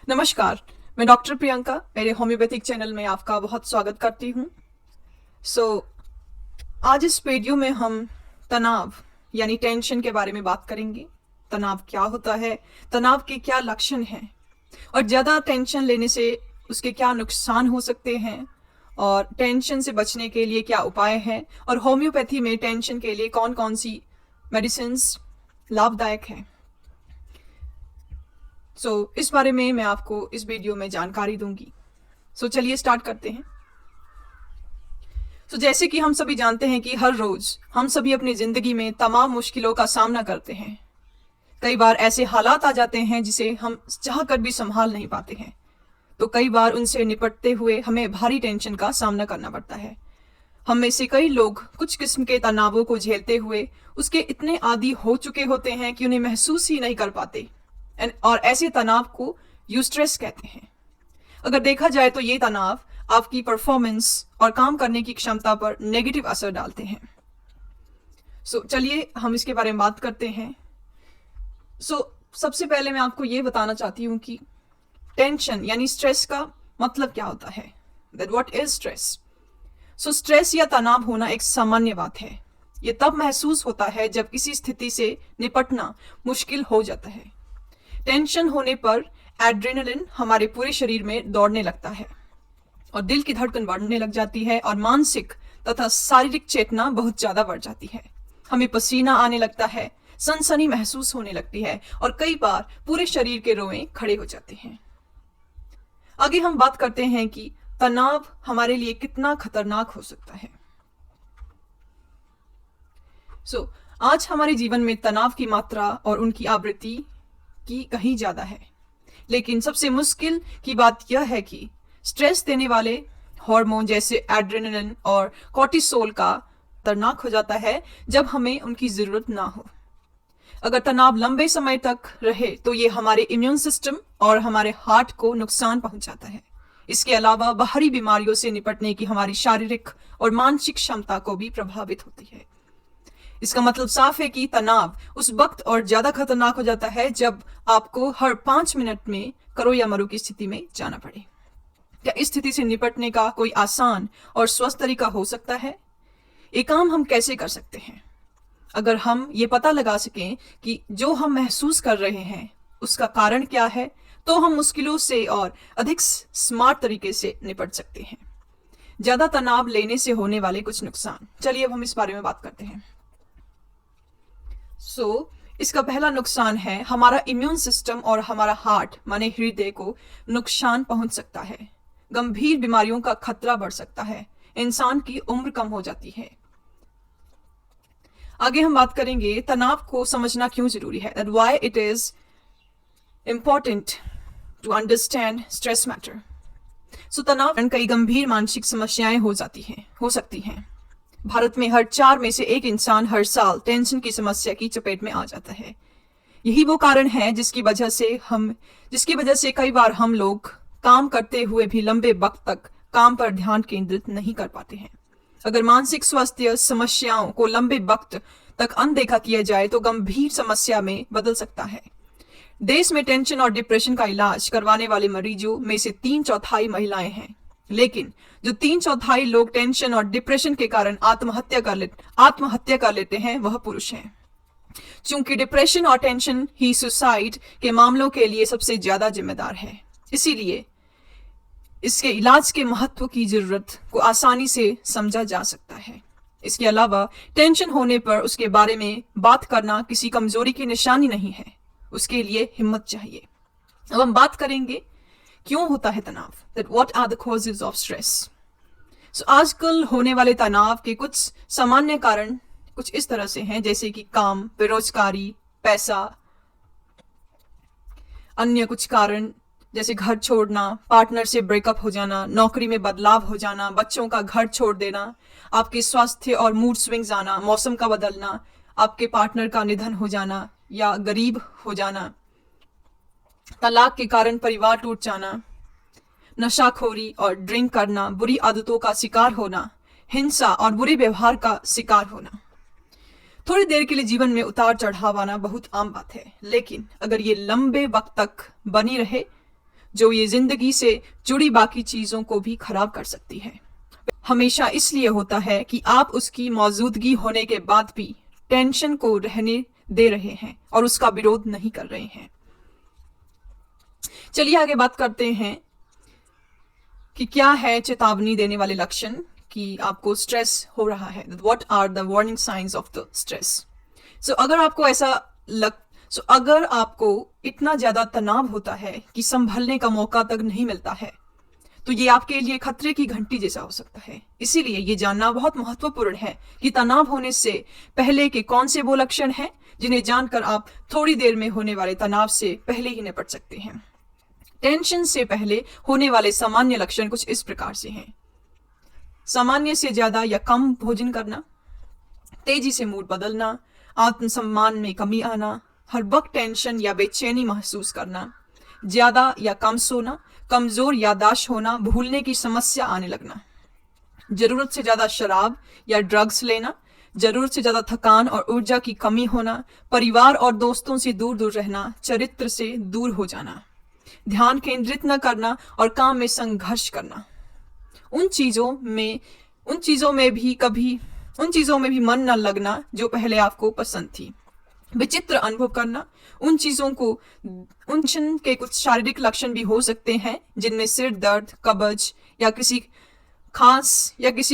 नमस्कार, मैं डॉक्टर प्रियंका मेरे होम्योपैथिक चैनल में आपका बहुत स्वागत करती हूँ। आज इस वीडियो में हम तनाव यानी टेंशन के बारे में बात करेंगे। तनाव क्या होता है, तनाव के क्या लक्षण हैं और ज़्यादा टेंशन लेने से उसके क्या नुकसान हो सकते हैं और टेंशन से बचने के लिए क्या उपाय हैं और होम्योपैथी में टेंशन के लिए कौन कौन सी मेडिसिन्स लाभदायक हैं। इस बारे में मैं आपको इस वीडियो में जानकारी दूंगी। चलिए स्टार्ट करते हैं। जैसे कि हम सभी जानते हैं कि हर रोज हम सभी अपनी जिंदगी में तमाम मुश्किलों का सामना करते हैं। कई बार ऐसे हालात आ जाते हैं जिसे हम चाहकर भी संभाल नहीं पाते हैं, तो कई बार उनसे निपटते हुए हमें भारी टेंशन का सामना करना पड़ता है। हम में से कई लोग कुछ किस्म के तनावों को झेलते हुए उसके इतने आदी हो चुके होते हैं कि उन्हें महसूस ही नहीं कर पाते और ऐसे तनाव को यूस्ट्रेस कहते हैं। अगर देखा जाए तो ये तनाव आपकी परफॉर्मेंस और काम करने की क्षमता पर नेगेटिव असर डालते हैं। चलिए हम इसके बारे में बात करते हैं। सबसे पहले मैं आपको ये बताना चाहती हूँ कि टेंशन यानी स्ट्रेस का मतलब क्या होता है। That what is stress. Stress या तनाव होना एक सामान्य बात है। ये तब महसूस होता है जब किसी स्थिति से निपटना मुश्किल हो जाता है। टेंशन होने पर एड्रेनलिन हमारे पूरे शरीर में दौड़ने लगता है और दिल की धड़कन बढ़ने लग जाती है और मानसिक तथा शारीरिक चेतना बहुत ज्यादा बढ़ जाती है। हमें पसीना आने लगता है, सनसनी महसूस होने लगती है और कई बार पूरे शरीर के रोए खड़े हो जाते हैं। आगे हम बात करते हैं कि तनाव हमारे लिए कितना खतरनाक हो सकता है। आज हमारे जीवन में तनाव की मात्रा और उनकी आवृत्ति की कहीं ज्यादा है, लेकिन सबसे मुश्किल की बात यह है कि स्ट्रेस देने वाले हार्मोन जैसे एड्रेनलिन और कॉर्टिसोल का खतरनाक हो जाता है जब हमें उनकी जरूरत ना हो। अगर तनाव लंबे समय तक रहे तो ये हमारे इम्यून सिस्टम और हमारे हार्ट को नुकसान पहुंचाता है। इसके अलावा बाहरी बीमारियों से निपटने की हमारी शारीरिक और मानसिक क्षमता को भी प्रभावित होती है। इसका मतलब साफ है कि तनाव उस वक्त और ज्यादा खतरनाक हो जाता है जब आपको हर 5 मिनट में करो या मरो की स्थिति में जाना पड़े। क्या इस स्थिति से निपटने का कोई आसान और स्वस्थ तरीका हो सकता है? ये काम हम कैसे कर सकते हैं? अगर हम ये पता लगा सकें कि जो हम महसूस कर रहे हैं उसका कारण क्या है, तो हम मुश्किलों से और अधिक स्मार्ट तरीके से निपट सकते हैं। ज्यादा तनाव लेने से होने वाले कुछ नुकसान, चलिए अब हम इस बारे में बात करते हैं। इसका पहला नुकसान है हमारा इम्यून सिस्टम और हमारा हार्ट माने हृदय को नुकसान पहुंच सकता है। गंभीर बीमारियों का खतरा बढ़ सकता है, इंसान की उम्र कम हो जाती है। आगे हम बात करेंगे तनाव को समझना क्यों जरूरी है। That why it is important to understand stress matter. तनाव कई गंभीर मानसिक समस्याएं हो सकती हैं। भारत में हर 4 में से 1 इंसान हर साल टेंशन की समस्या की चपेट में आ जाता है। यही वो कारण है जिसकी वजह से कई बार हम लोग काम करते हुए भी लंबे वक्त तक काम पर ध्यान केंद्रित नहीं कर पाते हैं। अगर मानसिक स्वास्थ्य समस्याओं को लंबे वक्त तक अनदेखा किया जाए तो गंभीर समस्या में बदल सकता है। देश में टेंशन और डिप्रेशन का इलाज करवाने वाले मरीजों में से 3/4 महिलाएं हैं, लेकिन जो 3/4 लोग टेंशन और डिप्रेशन के कारण आत्महत्या कर लेते हैं वह पुरुष हैं। चूंकि डिप्रेशन और टेंशन ही सुसाइड के मामलों के लिए सबसे ज्यादा जिम्मेदार है, इसीलिए इसके इलाज के महत्व की जरूरत को आसानी से समझा जा सकता है। इसके अलावा टेंशन होने पर उसके बारे में बात करना किसी कमजोरी की निशानी नहीं है, उसके लिए हिम्मत चाहिए। अब हम बात करेंगे क्यों होता है तनाव। That what are the causes of stress? आजकल होने वाले तनाव के कुछ सामान्य कारण कुछ इस तरह से हैं, जैसे कि काम, बेरोजगारी, पैसा। अन्य कुछ कारण जैसे घर छोड़ना, पार्टनर से ब्रेकअप हो जाना, नौकरी में बदलाव हो जाना, बच्चों का घर छोड़ देना, आपके स्वास्थ्य और मूड स्विंग्स आना, मौसम का बदलना, आपके पार्टनर का निधन हो जाना या गरीब हो जाना, तलाक के कारण परिवार टूट जाना, नशाखोरी और ड्रिंक करना, बुरी आदतों का शिकार होना, हिंसा और बुरे व्यवहार का शिकार होना। थोड़ी देर के लिए जीवन में उतार चढ़ाव आना बहुत आम बात है, लेकिन अगर ये लंबे वक्त तक बनी रहे जो ये जिंदगी से जुड़ी बाकी चीजों को भी खराब कर सकती है। हमेशा इसलिए होता है कि आप उसकी मौजूदगी होने के बाद भी टेंशन को रहने दे रहे हैं और उसका विरोध नहीं कर रहे हैं। चलिए आगे बात करते हैं कि क्या है चेतावनी देने वाले लक्षण कि आपको स्ट्रेस हो रहा है। What are the warning signs of the stress. अगर आपको इतना ज्यादा तनाव होता है कि संभलने का मौका तक नहीं मिलता है, तो ये आपके लिए खतरे की घंटी जैसा हो सकता है। इसीलिए ये जानना बहुत महत्वपूर्ण है कि तनाव होने से पहले के कौन से वो लक्षण हैं जिन्हें जानकर आप थोड़ी देर में होने वाले तनाव से पहले ही निपट सकते हैं। टेंशन से पहले होने वाले सामान्य लक्षण कुछ इस प्रकार से हैं। सामान्य से ज्यादा या कम भोजन करना, तेजी से मूड बदलना, आत्मसम्मान में कमी आना, हर वक्त टेंशन या बेचैनी महसूस करना, ज्यादा या कम सोना, कमजोर याददाश्त होना, भूलने की समस्या आने लगना, जरूरत से ज्यादा शराब या ड्रग्स लेना, जरूरत से ज्यादा थकान और ऊर्जा की कमी होना, परिवार और दोस्तों से दूर दूर रहना, चरित्र से दूर हो जाना, ध्यान केंद्रित न करना और काम में संघर्ष करना, उन चीजों में भी मन न लगना जो पहले आपको पसंद थी, विचित्र अनुभव करना, उन के कुछ शारीरिक लक्षण भी हो सकते हैं जिनमें सिर दर्द, कब्ज या किसी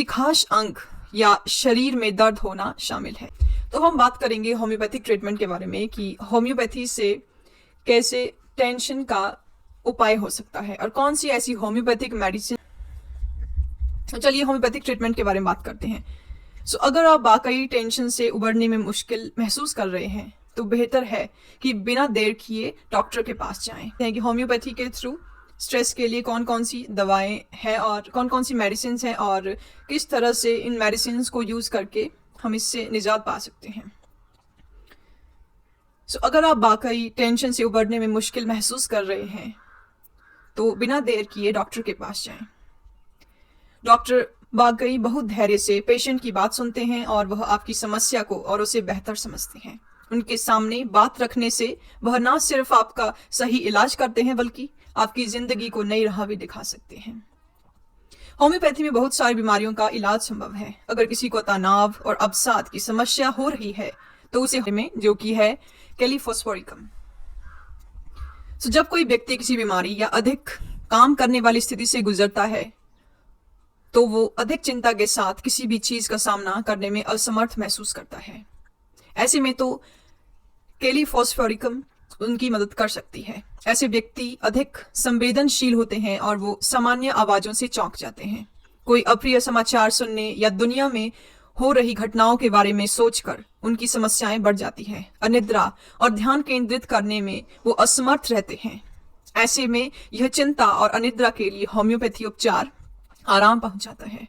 खास अंग या शरीर में दर्द होना शामिल है। तो हम बात करेंगे होम्योपैथिक ट्रीटमेंट के बारे में कि होम्योपैथी से कैसे टेंशन का उपाय हो सकता है और कौन सी ऐसी होम्योपैथिक मेडिसिन। चलिए होम्योपैथिक ट्रीटमेंट के बारे में बात करते हैं। अगर आप वाकई टेंशन से उबरने में मुश्किल महसूस कर रहे हैं तो बेहतर है कि बिना देर किए डॉक्टर के पास जाएं। कि होम्योपैथी के थ्रू स्ट्रेस के लिए कौन कौन सी दवाएं हैं और कौन कौन सी मेडिसिन हैं और किस तरह से इन मेडिसिन को यूज करके हम इससे निजात पा सकते हैं। अगर आप वाकई टेंशन से उबरने में मुश्किल महसूस कर रहे हैं तो बिना देर किए डॉक्टर के पास जाएं। डॉक्टर वाकई बहुत धैर्य से पेशेंट की बात सुनते हैं और वह आपकी समस्या को और उसे बेहतर समझते हैं। उनके सामने बात रखने से वह न सिर्फ आपका सही इलाज करते हैं बल्कि आपकी जिंदगी को नई राह भी दिखा सकते हैं। होम्योपैथी में बहुत सारी बीमारियों का इलाज संभव है। अगर किसी को तनाव और अवसाद की समस्या हो रही है तो उसे जो कि है कैलीफॉस्फोरिकम। जब कोई व्यक्ति किसी बीमारी या अधिक काम करने वाली स्थिति से गुजरता है तो वो अधिक चिंता के साथ किसी भी चीज का सामना करने में असमर्थ महसूस करता है। ऐसे में तो कैलीफॉस्फोरिकम उनकी मदद कर सकती है। ऐसे व्यक्ति अधिक संवेदनशील होते हैं और वो सामान्य आवाजों से चौंक जाते हैं। कोई अप्रिय समाचार सुनने या दुनिया में हो रही घटनाओं के बारे में सोचकर उनकी समस्याएं बढ़ जाती हैं। अनिद्रा और ध्यान केंद्रित करने में वो असमर्थ रहते हैं। ऐसे में यह चिंता और अनिद्रा के लिए होम्योपैथी उपचार आराम पहुंचाता है।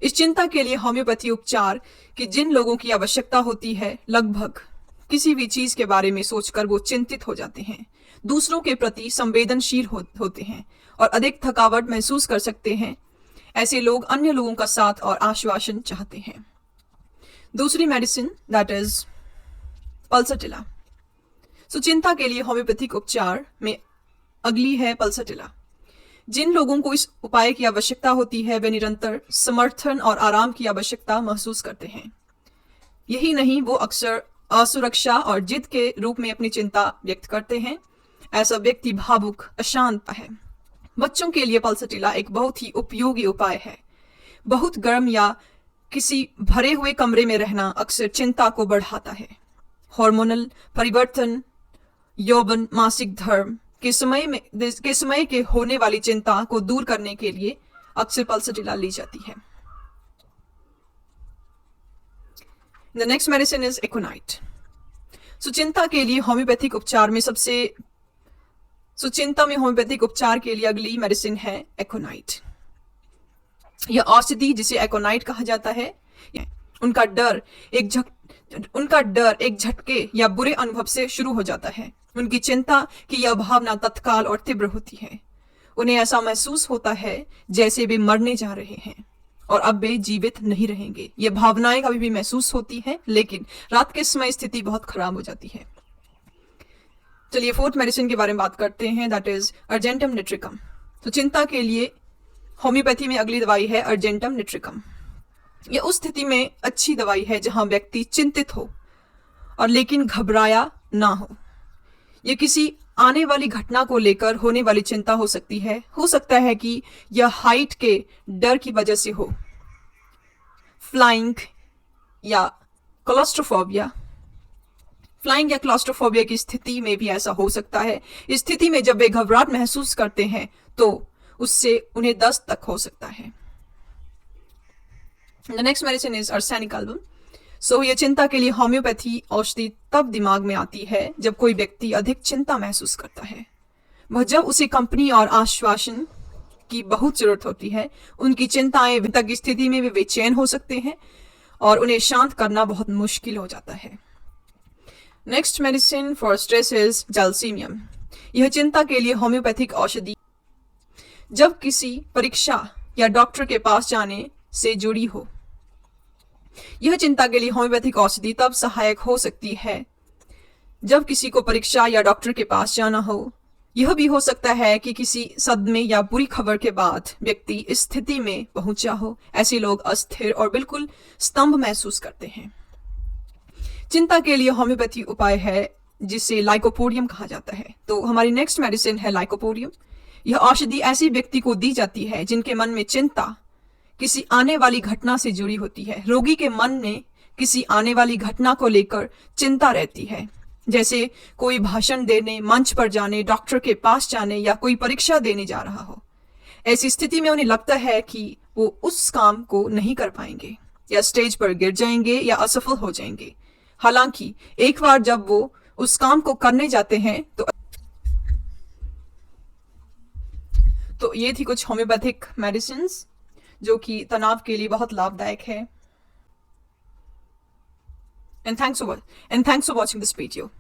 इस चिंता के लिए होम्योपैथी उपचार की जिन लोगों की आवश्यकता होती है, लगभग किसी भी चीज के बारे में सोचकर वो चिंतित हो जाते हैं, दूसरों के प्रति संवेदनशील होते हैं और अधिक थकावट महसूस कर सकते हैं। ऐसे लोग अन्य लोगों का साथ और आश्वासन चाहते हैं। दूसरी मेडिसिन दैट इज पल्सटिला। चिंता के लिए होम्योपैथिक उपचार में अगली है पल्सटिला। जिन लोगों को इस उपाय की आवश्यकता होती है वे निरंतर समर्थन और आराम की आवश्यकता महसूस करते हैं। यही नहीं, वो अक्सर असुरक्षा और जिद के रूप में अपनी चिंता व्यक्त करते हैं। ऐसा व्यक्ति भावुक, अशांत है। बच्चों के लिए पल्सटिला एक बहुत ही उपयोगी उपाय है। बहुत गर्म या किसी भरे हुए कमरे में रहना अक्सर चिंता को बढ़ाता है। हार्मोनल परिवर्तन, यौवन, मासिक धर्म के समय के होने वाली चिंता को दूर करने के लिए अक्सर पल्सटिला ली जाती है। The next medicine is Econite. चिंता के लिए होम्योपैथिक उपचार में चिंता में होम्योपैथिक उपचार के लिए अगली मेडिसिन है Econite। यह औषधि जिसे Econite कहा जाता है, उनका डर एक झटके या बुरे अनुभव से शुरू हो जाता है। उनकी चिंता की यह भावना तत्काल और तीव्र होती है। उन्हें ऐसा महसूस होता है जैसे वे मरने जा रहे हैं और अब वे जीवित नहीं रहेंगे। ये भावनाएं कभी भी महसूस होती हैं, लेकिन रात के समय स्थिति बहुत खराब हो जाती है। चलिए फोर्थ मेडिसिन के बारे में बात करते हैं, दैट इज अर्जेंटम निट्रिकम। तो चिंता के लिए होम्योपैथी में अगली दवाई है अर्जेंटम निट्रिकम। यह उस स्थिति में अच्छी दवाई है जहां व्यक्ति चिंतित हो और लेकिन घबराया ना हो। यह किसी आने वाली घटना को लेकर होने वाली चिंता हो सकती है। हो सकता है कि यह हाइट के डर की वजह से हो, फ्लाइंग या क्लॉस्ट्रोफोबिया। फ्लाइंग या क्लॉस्ट्रोफोबिया की स्थिति में भी ऐसा हो सकता है। इस स्थिति में जब वे घबराहट महसूस करते हैं तो उससे उन्हें दस्त तक हो सकता है। The next medicine is arsenic album. So ये चिंता के लिए होम्योपैथी औषधि तब दिमाग में आती है जब कोई व्यक्ति अधिक चिंता महसूस करता है। वह जब उसे कंपनी और आश्वासन की बहुत जरूरत होती है। उनकी चिंताएं तक की स्थिति में वे बेचैन हो सकते हैं और उन्हें शांत करना बहुत मुश्किल हो जाता है। Next medicine for stress is gelsemium. यह चिंता के लिए होम्योपैथिक औषधि जब किसी परीक्षा या डॉक्टर के पास जाने से जुड़ी हो। यह चिंता के लिए होम्योपैथिक औषधि तब सहायक हो सकती है जब किसी को परीक्षा या डॉक्टर के पास जाना हो। यह भी हो सकता है कि किसी सदमे या बुरी खबर के बाद व्यक्ति इस स्थिति में पहुंचा हो। ऐसे लोग अस्थिर और बिल्कुल स्तंभ महसूस करते हैं। चिंता के लिए होम्योपैथी उपाय है जिसे लाइकोपोडियम कहा जाता है। तो हमारी नेक्स्ट मेडिसिन है लाइकोपोडियम। यह औषधि ऐसे व्यक्ति को दी जाती है जिनके मन में चिंता किसी आने वाली घटना से जुड़ी होती है। रोगी के मन में किसी आने वाली घटना को लेकर चिंता रहती है, जैसे कोई भाषण देने, मंच पर जाने, डॉक्टर के पास जाने या कोई परीक्षा देने जा रहा हो। ऐसी स्थिति में उन्हें लगता है कि वो उस काम को नहीं कर पाएंगे या स्टेज पर गिर जाएंगे या असफल हो जाएंगे। हालांकि एक बार जब वो उस काम को करने जाते हैं तो ये थी कुछ होम्योपैथिक मेडिसिन जो कि तनाव के लिए बहुत लाभदायक है। And thanks for watching this video.